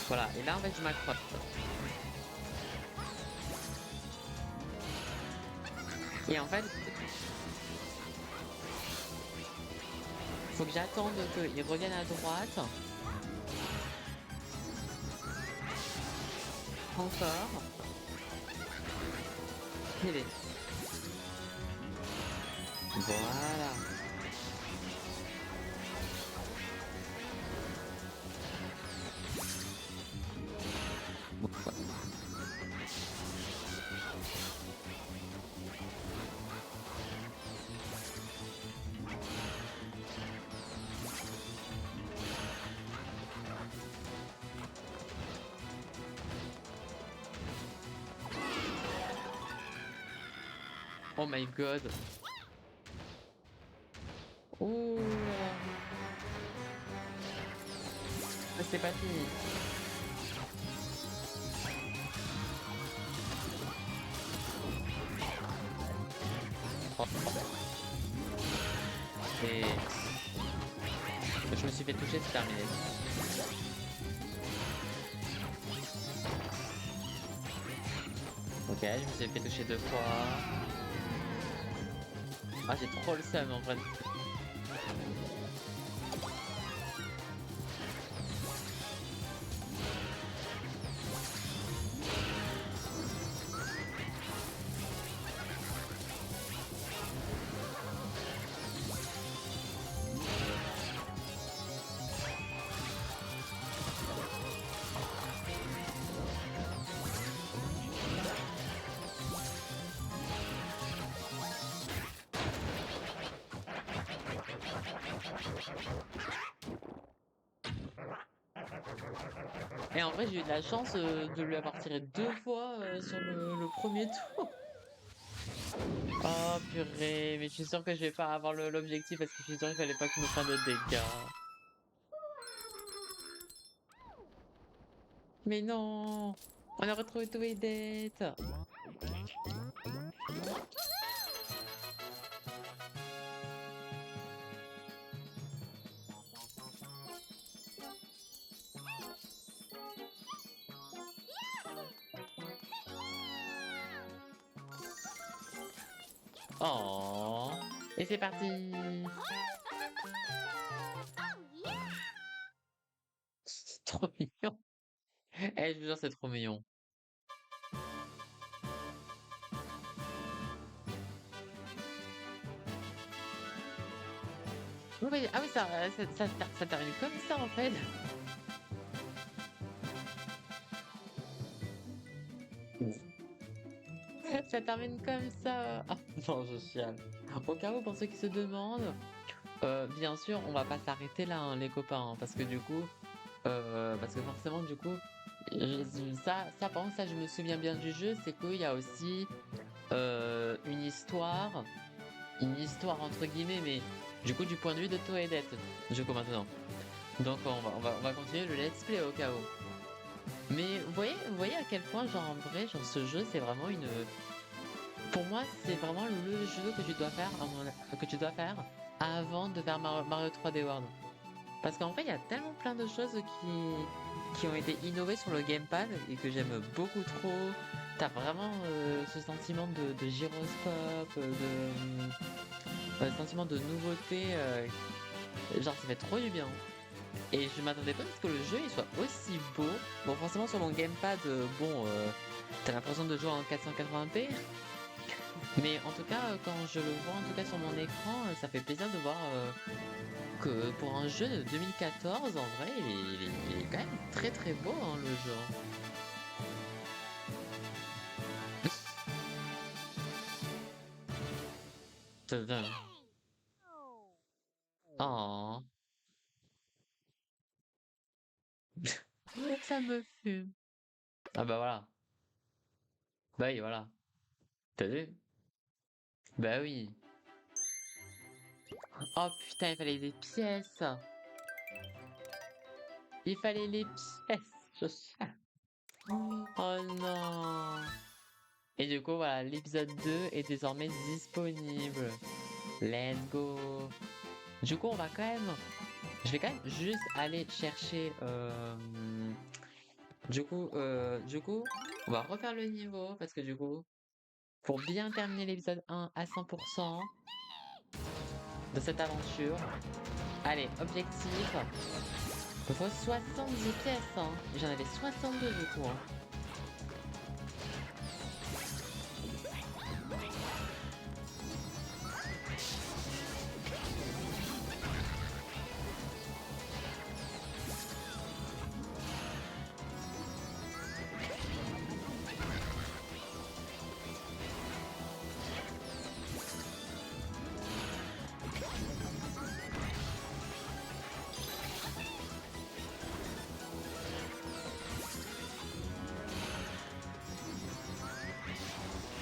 Voilà, et là en fait je m'accroche. Et en fait, faut que j'attende qu'il revienne à droite. Encore. Télé. Voilà. Oh my god. Ouh. C'est pas fini. Oh. Et je me suis fait toucher, c'est terminé. Ok, je me suis fait toucher 2 fois. Ah, j'ai trop le seum en vrai. Et en vrai, j'ai eu de la chance de lui avoir tiré 2 fois sur le premier tour. Oh purée, mais je suis sûr que je vais pas avoir l'objectif parce que je suis sûr qu'il fallait pas que je me prenne de dégâts. Mais non! On a retrouvé Toadette! Oh! Et c'est parti! C'est trop mignon! Eh, je vous jure, c'est trop mignon. Oui, ah oui, ça termine comme ça en fait! Ça termine comme ça! Ah non, je chiale. Au cas où, pour ceux qui se demandent, bien sûr, on va pas s'arrêter là, hein, les copains, hein, parce que forcément, du coup, par contre, ça, je me souviens bien du jeu, c'est qu'il y a aussi une histoire entre guillemets, mais du coup, du point de vue de Toadette, du coup, maintenant. Donc, on va continuer le let's play au cas où. Mais vous voyez à quel point, genre, en vrai, genre, ce jeu, c'est vraiment une. Pour moi, c'est vraiment le jeu que tu dois faire, que tu dois faire avant de faire Mario 3D World. Parce qu'en vrai, il y a tellement plein de choses qui ont été innovées sur le gamepad et que j'aime beaucoup trop. T'as vraiment ce sentiment de gyroscope, sentiment de nouveauté. Genre, ça fait trop du bien. Et je m'attendais pas à ce que le jeu il soit aussi beau. Bon, forcément, sur mon gamepad, t'as l'impression de jouer en 480p. Mais en tout cas, quand je le vois en tout cas sur mon écran, ça fait plaisir de voir que pour un jeu de 2014, en vrai, il est quand même très très beau hein, le jeu, hein. Tadam. Oh, ça me fume. Ah bah voilà. Bah oui, voilà. T'as vu? Bah oui. Oh putain, il fallait des pièces. Il fallait les pièces. Je sais. Oh non. Et du coup, voilà, l'épisode 2 est désormais disponible. Let's go. Du coup, on va quand même... Je vais quand même juste aller chercher... Du coup, on va refaire le niveau parce que du coup, pour bien terminer l'épisode 1 à 100% de cette aventure, allez, objectif, il faut 70 pièces, hein. J'en avais 62 du coup, hein.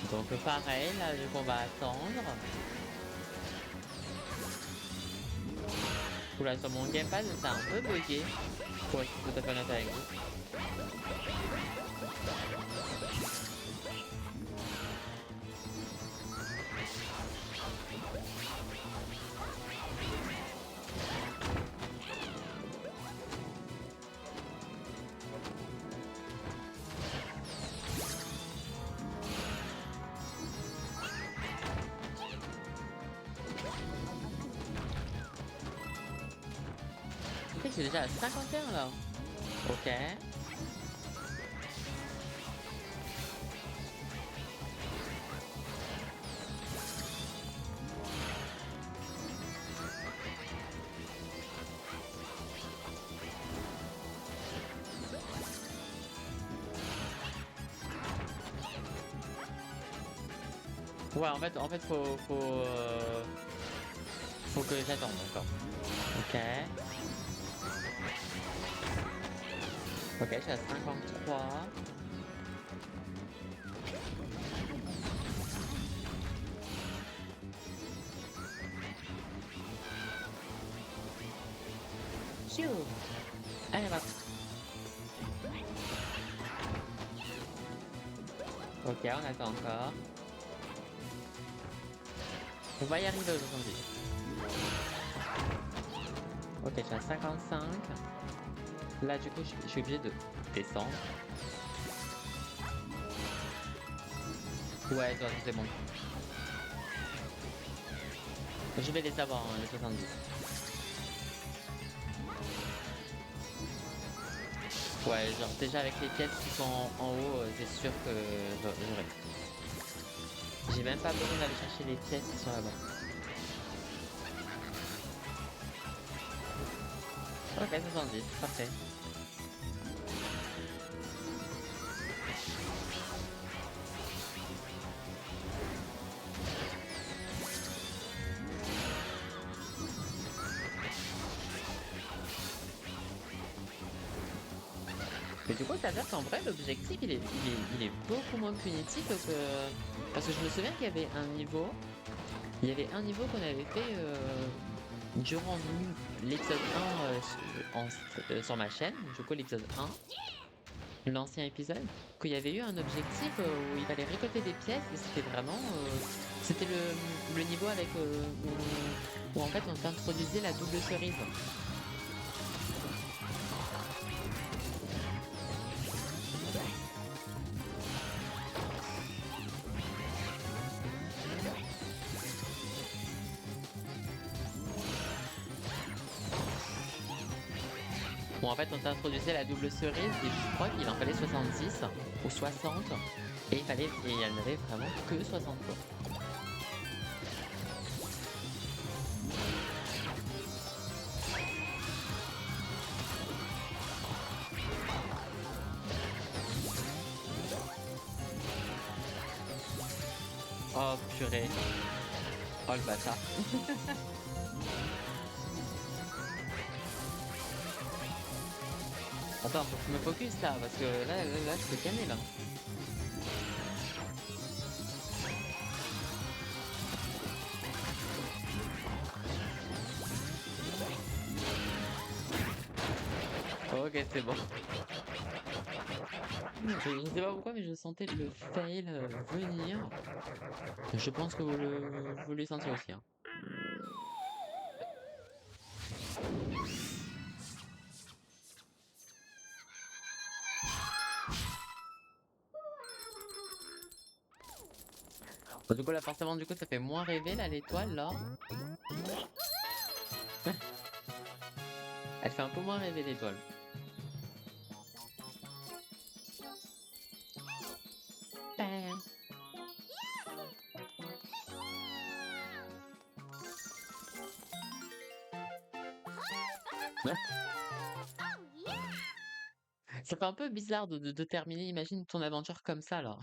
Donc pareil, là, vu qu'on va attendre. Oula, sur mon gamepad, c'est un peu bugué. Pour être tout à fait honnête avec vous. En fait, je suis déjà à 51 là. Ok. Ouais, en fait, faut que j'attende encore. Ok. Ok, je suis à 53. Chou. Allez, va. Ok, on attend encore. On va y arriver aujourd'hui. Ok, je suis à 55. Là, du coup, je suis obligé de descendre. Ouais, c'est bon. Je vais les avoir, hein, les 70. Ouais, genre déjà avec les pièces qui sont en haut, c'est sûr que j'aurai. J'ai même pas besoin d'aller chercher les pièces qui sont là-bas. Ok, 70, parfait. Mais du coup, ça veut dire qu'en vrai, l'objectif, il est beaucoup moins punitif que... Parce que je me souviens qu'il y avait un niveau... Il y avait un niveau qu'on avait fait durant l'épisode 1 sur ma chaîne, du coup l'épisode 1, l'ancien épisode, qu'il y avait eu un objectif où il fallait récolter des pièces et c'était vraiment... c'était le niveau avec où en fait on t'introduisait la double cerise. Bon, en fait, on t'introduisait la double cerise et je crois qu'il en fallait 70 ou 60 et il y en avait vraiment que 60 quoi. Oh purée. Oh le bâtard. Attends, faut que je me focus là, parce que là, je peux canner là. Ok, c'est bon. Je sais pas pourquoi, mais je sentais le fail venir. Je pense que vous le sentez aussi, hein. Bon, du coup, là, forcément, du coup, ça fait moins rêver, là, l'étoile, là. Elle fait un peu moins rêver, l'étoile. Bam. Ça fait un peu bizarre de terminer, imagine ton aventure comme ça, là.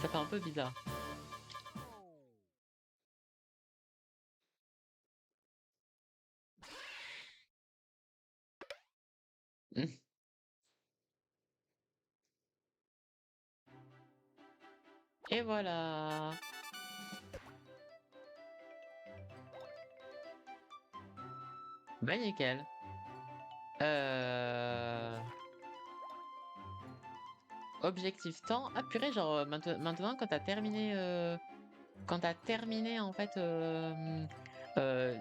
Ça fait un peu bizarre. Et voilà. Bah, nickel. Euh... Objectif temps. Ah, purée, genre, maintenant, quand t'as terminé, en fait,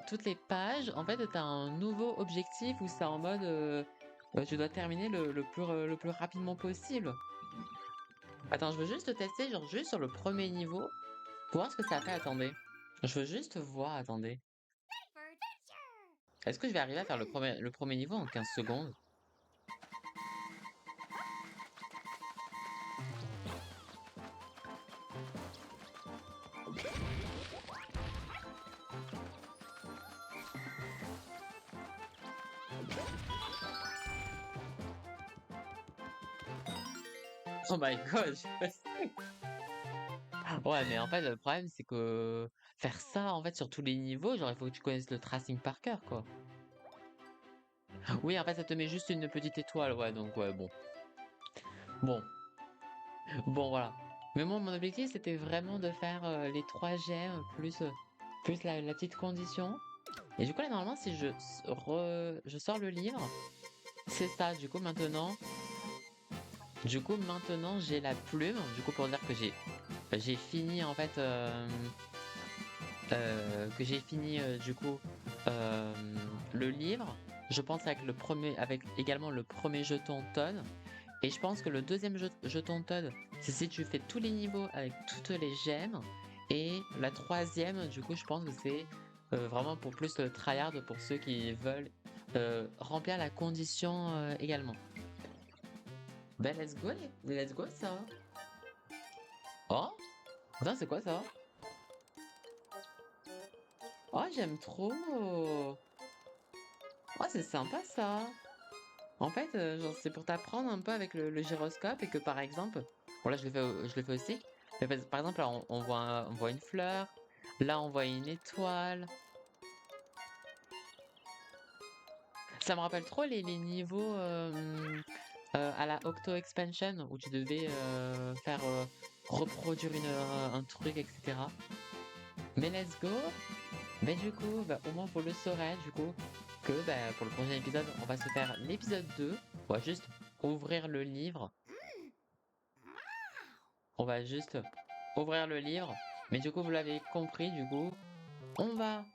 toutes les pages, en fait, t'as un nouveau objectif où c'est en mode, tu dois terminer le plus rapidement possible. Attends, je veux juste tester, genre, juste sur le premier niveau, pour voir ce que ça fait, attendez. Je veux juste voir, attendez. Est-ce que je vais arriver à faire le premier niveau en 15 secondes? Oh my god! Ouais, mais en fait, le problème, c'est que faire ça, en fait, sur tous les niveaux, genre, il faut que tu connaisses le tracing par cœur, quoi. Oui, en fait, ça te met juste une petite étoile, ouais, donc, ouais, bon. Bon, bon, voilà. Mais moi, mon objectif, c'était vraiment de faire les 3 gemmes plus la petite condition. Et du coup, là, normalement, si je sors le livre, c'est ça. Du coup, maintenant, j'ai la plume. Du coup, pour dire que j'ai fini, en fait, que j'ai fini, du coup, euh, le livre. Je pense avec également le premier jeton Todd. Et je pense que le deuxième jeton Todd, c'est si tu fais tous les niveaux avec toutes les gemmes. Et la troisième, du coup, je pense que c'est vraiment pour plus le tryhard pour ceux qui veulent remplir la condition également. Ben let's go ça. Oh, attends, c'est quoi ça? Oh, j'aime trop. Oh, c'est sympa ça. En fait, genre, c'est pour t'apprendre un peu avec le gyroscope et que par exemple, bon là je le fais aussi, mais par exemple là on voit une fleur, là on voit une étoile. Ça me rappelle trop les niveaux à la Octo Expansion où tu devais faire reproduire un truc, etc. Mais let's go! Mais du coup, bah, au moins vous le saurez du coup que bah, pour le prochain épisode, on va se faire l'épisode 2. On va juste ouvrir le livre. On va juste ouvrir le livre. Mais du coup, vous l'avez compris, du coup, on va